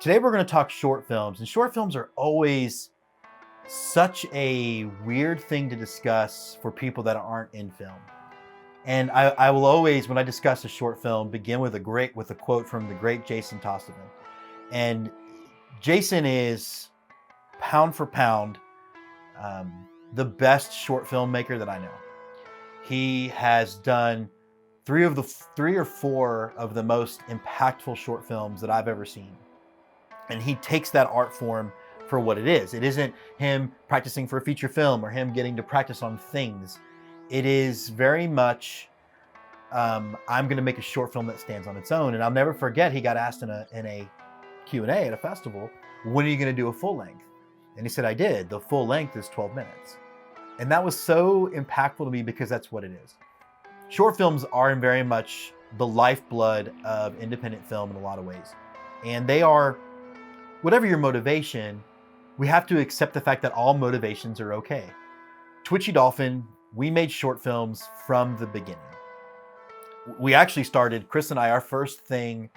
Today we're going to talk short films, and short films are always such a weird thing to discuss for people that aren't in film. And I will always, when I discuss a short film, begin with a quote from the great Jason Tostovan. And Jason is pound for pound the best short filmmaker that I know. He has done three or four of the most impactful short films that I've ever seen. And he takes that art form for what it is. It isn't him practicing for a feature film or him getting to practice on things. It is very much, I'm going to make a short film that stands on its own. And I'll never forget, he got asked in a Q&A at a festival, when are you going to do a full length? And he said, I did. The full length is 12 minutes. And that was so impactful to me because that's what it is. Short films are very much the lifeblood of independent film in a lot of ways. And they are, whatever your motivation, we have to accept the fact that all motivations are okay. Twitchy Dolphin, we made short films from the beginning. We actually started, Chris and I, our first or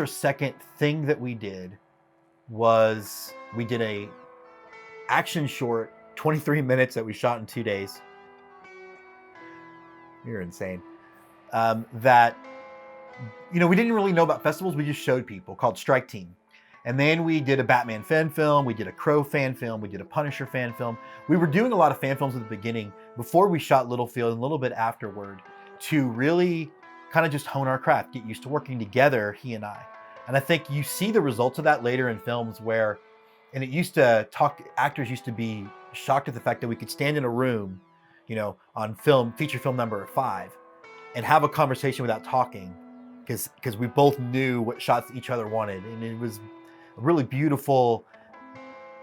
second thing that we did was we did a action short, 23 minutes that we shot in 2 days. You're insane. That, we didn't really know about festivals. We just showed people, called Strike Team. And then we did a Batman fan film. We did a Crow fan film. We did a Punisher fan film. We were doing a lot of fan films at the beginning before we shot Littlefield and a little bit afterward to really kind of just hone our craft, get used to working together, he and I. And I think you see the results of that later in films where, and actors used to be shocked at the fact that we could stand in a room, on feature film number 5, and have a conversation without talking because we both knew what shots each other wanted. And it was a really beautiful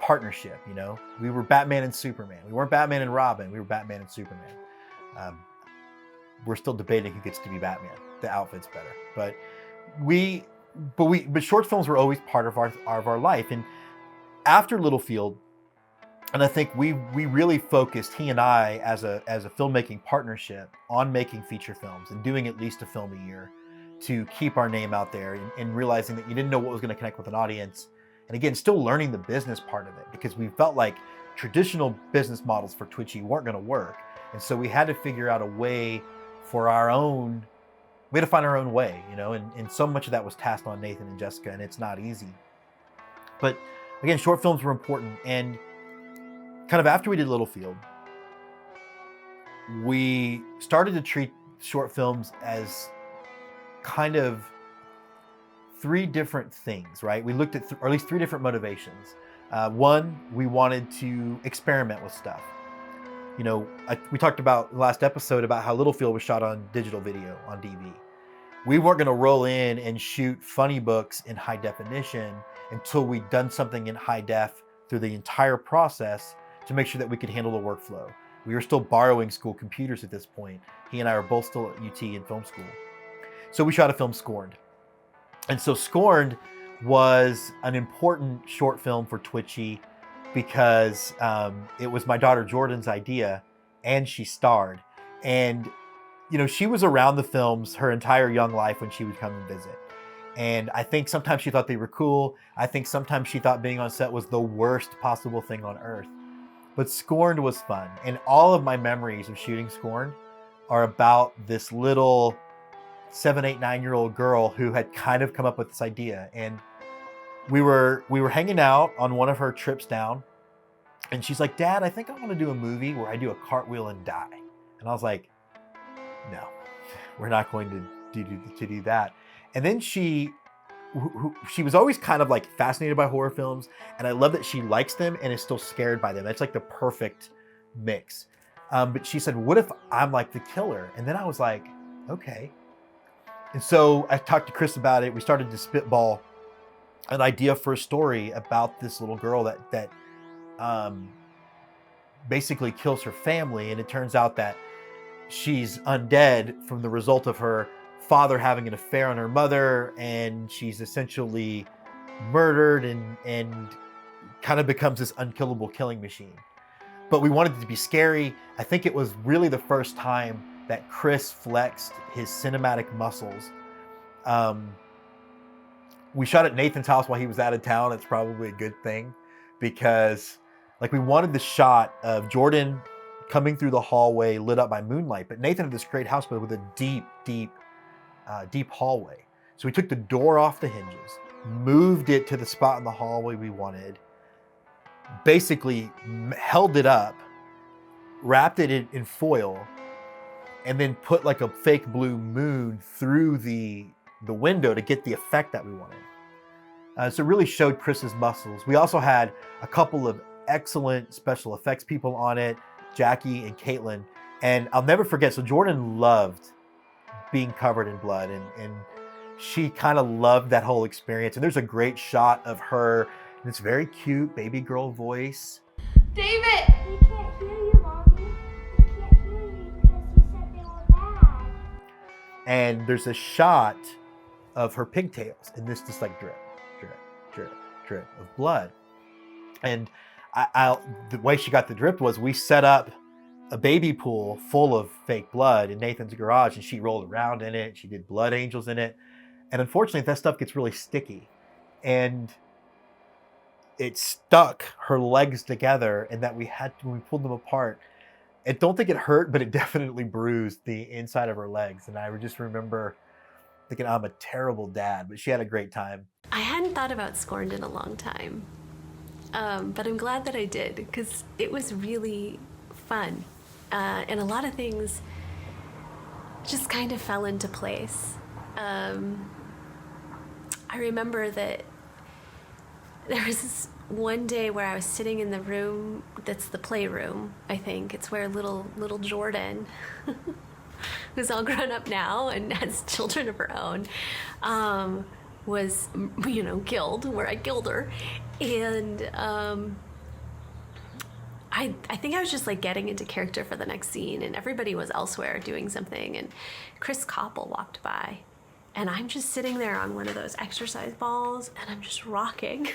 partnership, We were Batman and Superman. We weren't Batman and Robin. We were Batman and Superman. We're still debating who gets to be Batman. The outfit's better. But short films were always part of our life. And after Littlefield, and I think we really focused, he and I, as a filmmaking partnership, on making feature films and doing at least a film a year to keep our name out there, and realizing that you didn't know what was going to connect with an audience. And again, still learning the business part of it, because we felt like traditional business models for Twitchy weren't going to work. And so we had to figure out a way for we had to find our own way, and so much of that was tasked on Nathan and Jessica, and it's not easy. But again, short films were important. And kind of after we did Littlefield, we started to treat short films as kind of 3 different things, right? We looked at, or at least 3 different motivations. One, we wanted to experiment with stuff. We talked about last episode about how Littlefield was shot on digital video, on DV. We weren't going to roll in and shoot funny books in high definition until we'd done something in high def through the entire process to make sure that we could handle the workflow. We were still borrowing school computers at this point. He and I are both still at UT in film school. So we shot a film, Scorned. And so Scorned was an important short film for Twitchy because it was my daughter Jordan's idea, and she starred. And, she was around the films her entire young life when she would come and visit. And I think sometimes she thought they were cool. I think sometimes she thought being on set was the worst possible thing on earth. But Scorned was fun. And all of my memories of shooting Scorned are about this little 7, 8, 9-year-old girl who had kind of come up with this idea. And we were hanging out on one of her trips down, and she's like, Dad, I think I want to do a movie where I do a cartwheel and die. And I was like, no, we're not going to do that. And then she was always kind of like fascinated by horror films, and I love that she likes them and is still scared by them. It's like the perfect mix. But she said, what if I'm like the killer? And then I was like, okay. And so I talked to Chris about it. We started to spitball an idea for a story about this little girl that basically kills her family. And it turns out that she's undead from the result of her father having an affair on her mother, and she's essentially murdered and kind of becomes this unkillable killing machine. But we wanted it to be scary. I think it was really the first time that Chris flexed his cinematic muscles we shot at Nathan's house while he was out of town. It's probably a good thing because like we wanted the shot of Jordan coming through the hallway lit up by moonlight, but Nathan had this great house but with a deep hallway. So we took the door off the hinges, moved it to the spot in the hallway we wanted, basically held it up, wrapped it in foil, and then put like a fake blue moon through the window to get the effect that we wanted. So it really showed Chris's muscles. We also had a couple of excellent special effects people on it, Jackie and Caitlin. And I'll never forget, so Jordan loved being covered in blood, and she kind of loved that whole experience. And there's a great shot of her in this very cute baby girl voice. David! We can't hear you, Mommy. We can't hear you because you said they were bad. And there's a shot of her pigtails, and this just like drip of blood. And the way she got the drip was we set up a baby pool full of fake blood in Nathan's garage, and she rolled around in it. She did blood angels in it. And unfortunately, that stuff gets really sticky. And it stuck her legs together, and that we had to, when we pulled them apart, I don't think it hurt, but it definitely bruised the inside of her legs. And I just remember thinking, I'm a terrible dad, but she had a great time. I hadn't thought about Scorned in a long time, but I'm glad that I did because it was really fun. And a lot of things just kind of fell into place. I remember that there was this one day where I was sitting in the room that's the playroom, I think. It's where little Jordan, who's all grown up now and has children of her own, was, killed, where I killed her. And I think I was just like getting into character for the next scene, and everybody was elsewhere doing something, and Chris Koppel walked by, and I'm just sitting there on one of those exercise balls, and I'm just rocking,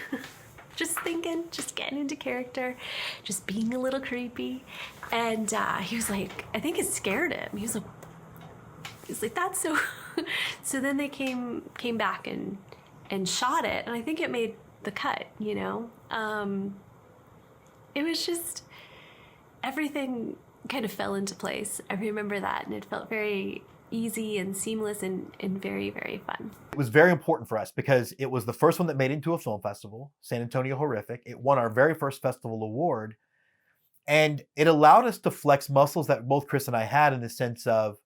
just thinking, just getting into character, just being a little creepy. And he was like, I think it scared him. He was like, that's so. So then they came back and shot it, and I think it made the cut. It was just, everything kind of fell into place. I remember that, and it felt very easy and seamless and very, very fun. It was very important for us because it was the first one that made it into a film festival, San Antonio Horrific. It won our very first festival award, and it allowed us to flex muscles that both Chris and I had, in the sense of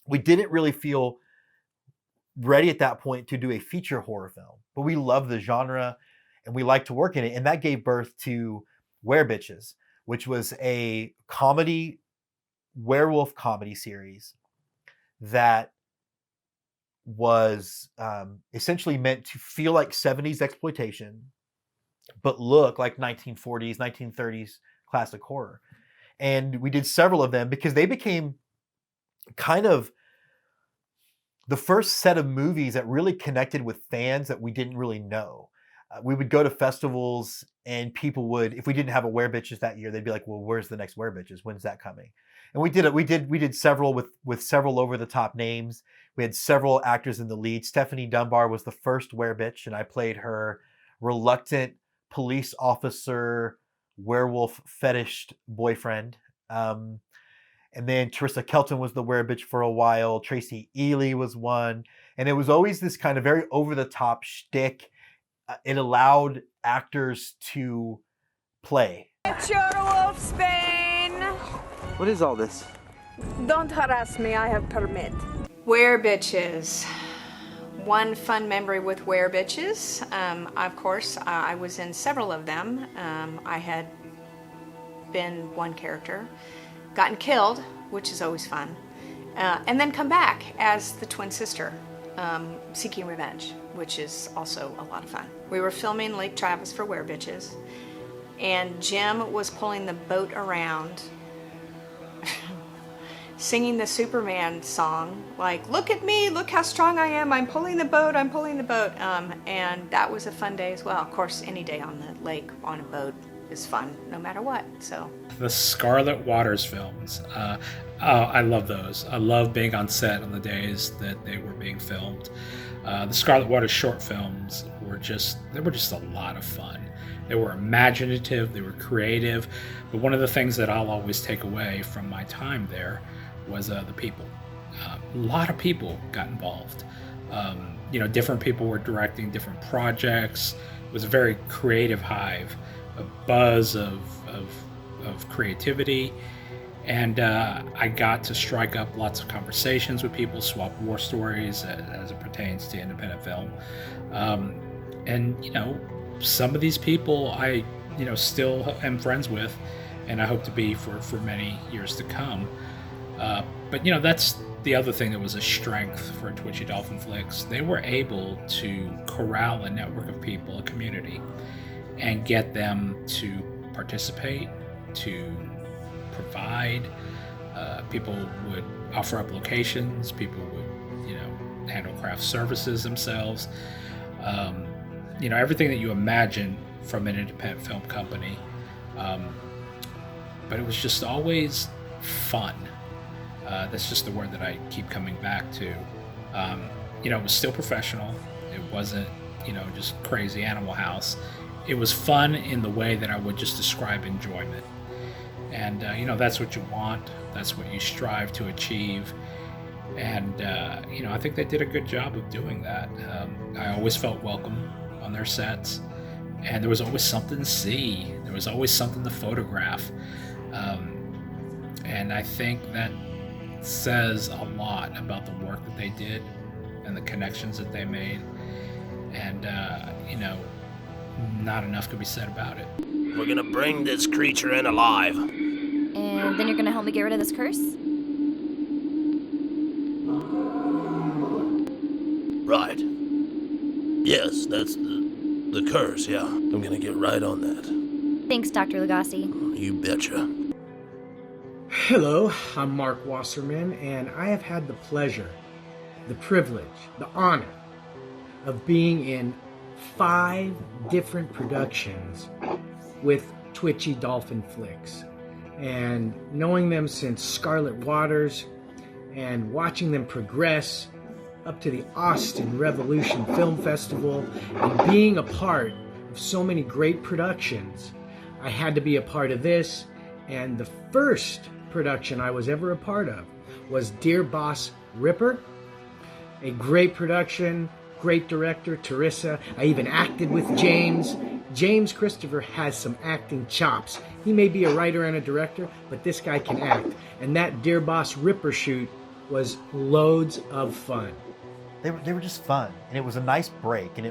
we didn't really feel ready at that point to do a feature horror film, but we love the genre and we like to work in it. And that gave birth to Werebitches, which was a comedy, werewolf comedy series that was essentially meant to feel like 70s exploitation, but look like 1940s, 1930s classic horror. And we did several of them because they became kind of the first set of movies that really connected with fans that we didn't really know. We would go to festivals, and people would, if we didn't have a Werebitches that year, they'd be like, well, where's the next Werebitches? When's that coming? And we did it. We did several with several over the top names. We had several actors in the lead. Stephanie Dunbar was the first Werebitch, and I played her reluctant police officer, werewolf fetished boyfriend. And then Teresa Kelton was the Werebitch for a while. Tracy Ely was one. And it was always this kind of very over-the-top shtick. It allowed actors to play. It's your wolf, Spain. What is all this? Don't harass me, I have permit. Werebitches. One fun memory with Werebitches. Of course, I was in several of them. I had been one character, gotten killed, which is always fun, and then come back as the twin sister, seeking revenge, which is also a lot of fun. We were filming Lake Travis for Werebitches, and Jim was pulling the boat around, singing the Superman song, like, look at me, look how strong I am, I'm pulling the boat, I'm pulling the boat, and that was a fun day as well. Of course, any day on the lake on a boat is fun, no matter what. So the Scarlet Waters films, I love those. I love being on set on the days that they were being filmed. The Scarlet Waters short films were just a lot of fun. They were imaginative, they were creative, but one of the things that I'll always take away from my time there was the people. A lot of people got involved. Different people were directing different projects. It was a very creative hive, a buzz of creativity. And I got to strike up lots of conversations with people, swap war stories as it pertains to independent film. Some of these people I, still am friends with, and I hope to be for many years to come. But that's the other thing that was a strength for Twitchy Dolphin Flicks. They were able to corral a network of people, a community, and get them to participate, to provide. People would offer up locations. People would, handle craft services themselves. Everything that you imagine from an independent film company. But it was just always fun. That's just the word that I keep coming back to. It was still professional. It wasn't, just crazy Animal House. It was fun in the way that I would just describe enjoyment. And, that's what you want. That's what you strive to achieve. And, I think they did a good job of doing that. I always felt welcome on their sets. And there was always something to see. There was always something to photograph. And I think that says a lot about the work that they did and the connections that they made. And, not enough could be said about it. We're gonna bring this creature in alive. And then you're gonna help me get rid of this curse? Right. Yes, that's the curse, yeah. I'm gonna get right on that. Thanks, Dr. Lagasse. You betcha. Hello, I'm Mark Wasserman, and I have had the pleasure, the privilege, the honor of being in 5 different productions with Twitchy Dolphin Flicks. And knowing them since Scarlet Waters and watching them progress up to the Austin Revolution Film Festival and being a part of so many great productions, I had to be a part of this. And the first production I was ever a part of was Dear Boss Ripper, a great production, great director, Teresa. I even acted with James. James Christopher has some acting chops. He may be a writer and a director, but this guy can act. And that Dear Boss Ripper shoot was loads of fun. They were just fun, and it was a nice break, and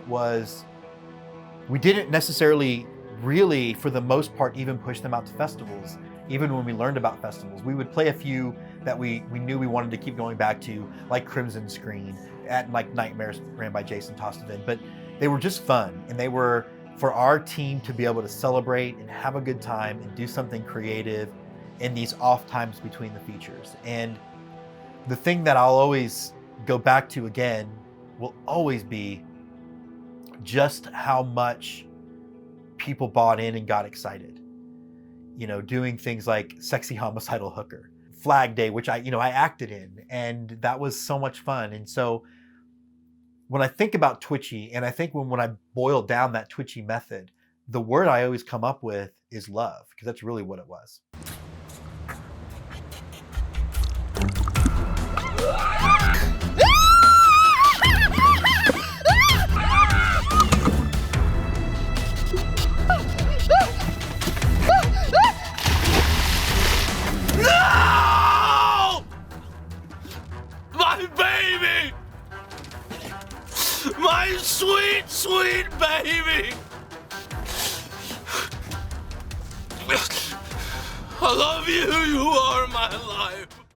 we didn't necessarily really, for the most part, even push them out to festivals. Even when we learned about festivals, we would play a few that we knew we wanted to keep going back to, like Crimson Screen, and like Nightmares ran by Jason Tostevin. But they were just fun, and they were for our team to be able to celebrate and have a good time and do something creative in these off times between the features. And the thing that I'll always go back to again will always be just how much people bought in and got excited. Doing things like Sexy Homicidal Hooker, Flag Day, which I acted in, and that was so much fun. And so when I think about Twitchy, and I think when I boil down that Twitchy method, the word I always come up with is love, because that's really what it was. No! My baby! My sweet, sweet baby! I love you. You are my life.